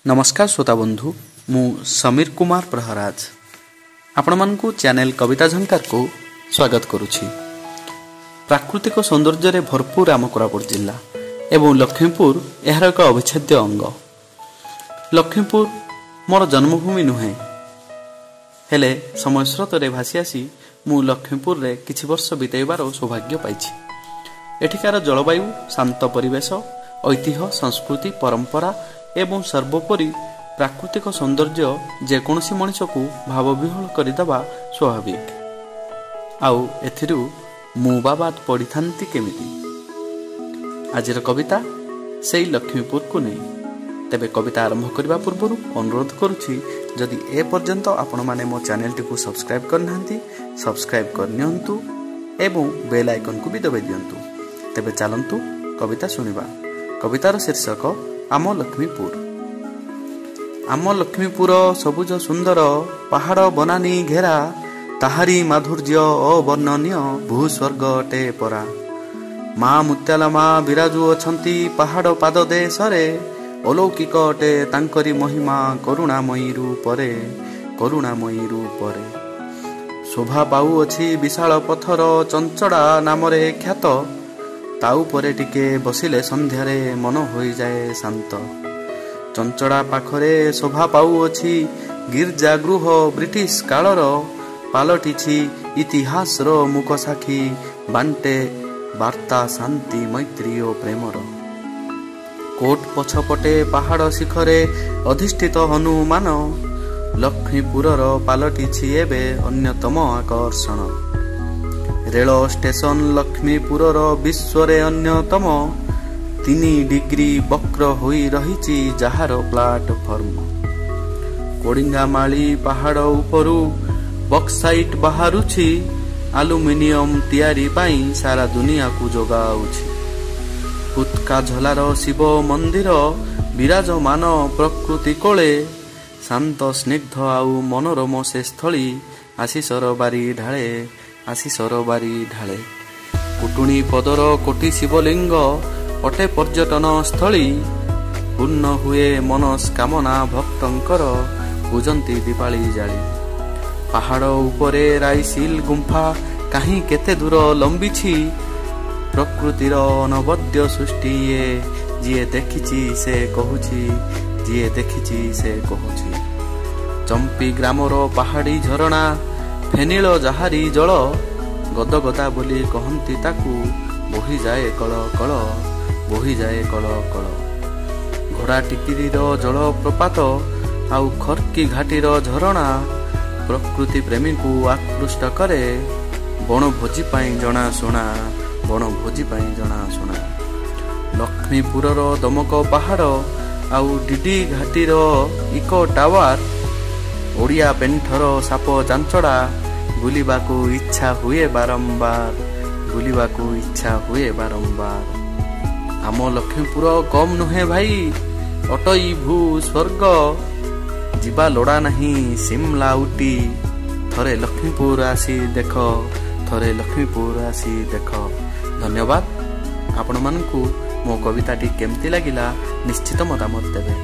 नमस्कार श्रोता बंधु मु समीर कुमार प्रहराज आपण मानकु चैनल कविता झंकार को स्वागत करुछि। प्राकृतिक सौंदर्य रे भरपूर आम कोरापुट जिला एवं लक्ष्मीपुर यार एक अविच्छेद्य अंग। लक्ष्मीपुर मोर जन्मभूमि नुहे हेले समय स्रोत रे भासी आसी मु लक्ष्मीपुर रे किछि वर्ष बिताइबार सौभाग्य पाइछि। एठिकार जलवायु शांत परिवेश ऐतिह्य संस्कृति परंपरा एवं सर्वोपरि प्राकृतिक सौंदर्य जेकोसी मनीष को भावविह्वल करदेवा स्वाभाविक। आउ एथिरु मु बाबाद पढ़ी थांती केमिति। आजिर कविता सेई लक्ष्मीपुर को नहीं। तेबे कविता आरंभ करबा पूर्व अनुरोध करुछि जदि ए पर्यंत आपण माने मो चैनल टी सब्सक्राइब करनांती सब्सक्राइब करनियंतु एवं बेल आइकन को भी दबाई दियंतु। तेबे चलंतु कविता सुनिबा। कवितार शीर्षक आम लक्ष्मीपुर। आम लक्ष्मीपुर सबुज सुंदर पहाड़ बनानी घेरा ताहारी माधुर्य अवर्णनीय भूस्वर्ग अटे परा। माँ मुत्याला माँ विराजु अछंती पहाड़ पाद देशरे अलौकिक अटे तांकरी महिमा करुणामयी रूपरे शोभा पाऊ अछि विशाल पथर चंचड़ा नामरे ख्यात। ताऊ परे टिके बसिले संध्यारे मन होई जाए शांत। चंचड़ा पाखरे शोभा पाऊ अछि गिरजा गृह ब्रिटिश कालर पालटिछि इतिहास रो मुख साखी बांटे वार्ता शांति मैत्री ओ प्रेमर। कोट पछपटे पहाड़ शिखरे अधिष्ठित हनुमान लक्ष्मीपुरर पालटिछि एबे अन्यतम आकर्षण। रेल स्टेशन लक्ष्मीपुरर विश्वरे अन्यतम 3 डिग्री वक्र होई रहिछि जहार प्लाटफर्म। कोडिंगामाली पहाड़ उपरु बक्साइट बाहरुछि आलुमिनियम तैयारी पाई सारा दुनिया को जोगाउछि। पुतका झलार शिव मंदिर विराजमान प्रकृति कोले शांत स्निग्ध आउ मनोरम से स्थली आशीषर बारी ढाले। कुटुणी पदर कोटी शिवलिंग अटे पर्यटन स्थली पूर्ण हुए मनस्कामना भक्तंकर पूजंती दीपाली जाली। पहाड़ उपरे राइसिल गुंफा कहीं केते दूर लंबिछि प्रकृतिर अनवद्य सृष्टि ये जिए देखिछि से कहुछि। चंपी ग्रामर पहाड़ी झरणा फेनिल जहारी जल गदगदा बोली कहंती ताकू बोही जाए कल कल। घोड़ा टिकिरीर जल प्रपात आउ खरकी घाटीर झरणा प्रकृति प्रेमी को आकृष्ट करे। बणभोजी पाई जनाशुना लक्ष्मीपुरर दमक पहाड़ आउ डीडी घाटीर इको टावर ओडिया पेंठर साप चांचड़ा बुलिबाकू इच्छा हुए बारंबार। आम लक्ष्मीपुर कम नुहे भाई अटई भू स्वर्ग जिबा लोड़ा नहीं सिमला उटी थरे लक्ष्मीपुर आसी देख। धन्यवाद। आपण मानकू मो कविताटी केमती लागिला निश्चित मतामत देबे।